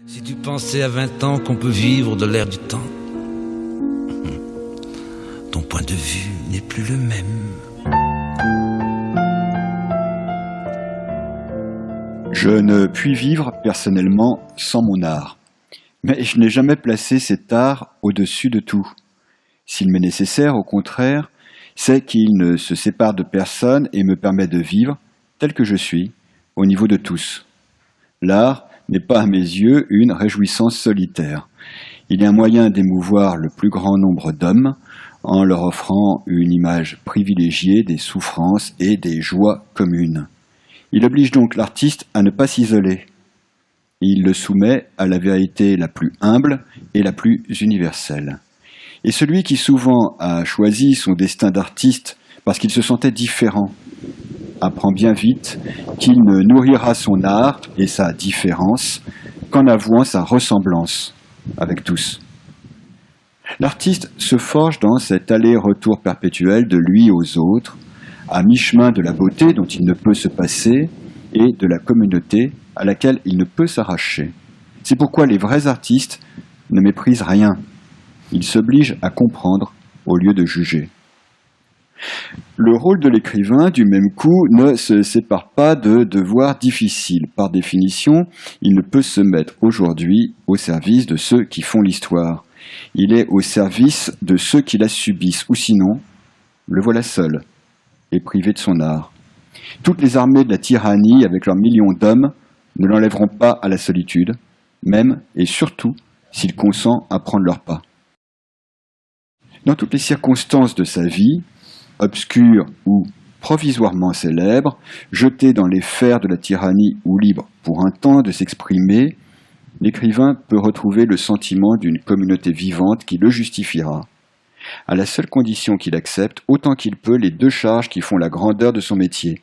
Si tu pensais à 20 ans qu'on peut vivre de l'air du temps, ton point de vue n'est plus le même. Je ne puis vivre personnellement sans mon art. Mais je n'ai jamais placé cet art au-dessus de tout. S'il m'est nécessaire, au contraire, c'est qu'il ne se sépare de personne et me permet de vivre, tel que je suis, au niveau de tous. L'art n'est pas à mes yeux une réjouissance solitaire. Il est un moyen d'émouvoir le plus grand nombre d'hommes en leur offrant une image privilégiée des souffrances et des joies communes. Il oblige donc l'artiste à ne pas s'isoler. Il le soumet à la vérité la plus humble et la plus universelle. Et celui qui souvent a choisi son destin d'artiste parce qu'il se sentait différent, apprend bien vite qu'il ne nourrira son art et sa différence qu'en avouant sa ressemblance avec tous. L'artiste se forge dans cet aller-retour perpétuel de lui aux autres, à mi-chemin de la beauté dont il ne peut se passer et de la communauté à laquelle il ne peut s'arracher. C'est pourquoi les vrais artistes ne méprisent rien. Ils s'obligent à comprendre au lieu de juger. Le rôle de l'écrivain, du même coup, ne se sépare pas de devoirs difficiles. Par définition, il ne peut se mettre aujourd'hui au service de ceux qui font l'histoire. Il est au service de ceux qui la subissent, ou sinon, le voilà seul et privé de son art. Toutes les armées de la tyrannie, avec leurs millions d'hommes, ne l'enlèveront pas à la solitude, même et surtout s'il consent à prendre leur pas. Dans toutes les circonstances de sa vie, obscure ou provisoirement célèbre, jeté dans les fers de la tyrannie ou libre pour un temps de s'exprimer, l'écrivain peut retrouver le sentiment d'une communauté vivante qui le justifiera, à la seule condition qu'il accepte autant qu'il peut les deux charges qui font la grandeur de son métier,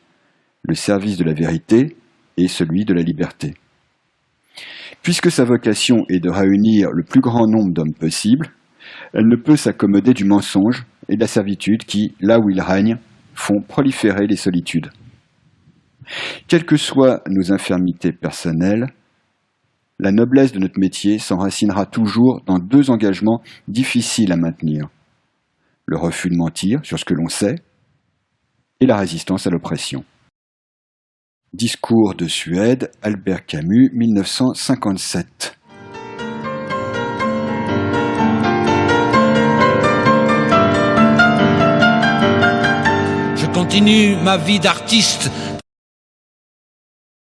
le service de la vérité et celui de la liberté. Puisque sa vocation est de réunir le plus grand nombre d'hommes possible, elle ne peut s'accommoder du mensonge et de la servitude qui, là où ils règnent, font proliférer les solitudes. Quelles que soient nos infirmités personnelles, la noblesse de notre métier s'enracinera toujours dans deux engagements difficiles à maintenir. Le refus de mentir sur ce que l'on sait et la résistance à l'oppression. Discours de Suède, Albert Camus, 1957. Je continue ma vie d'artiste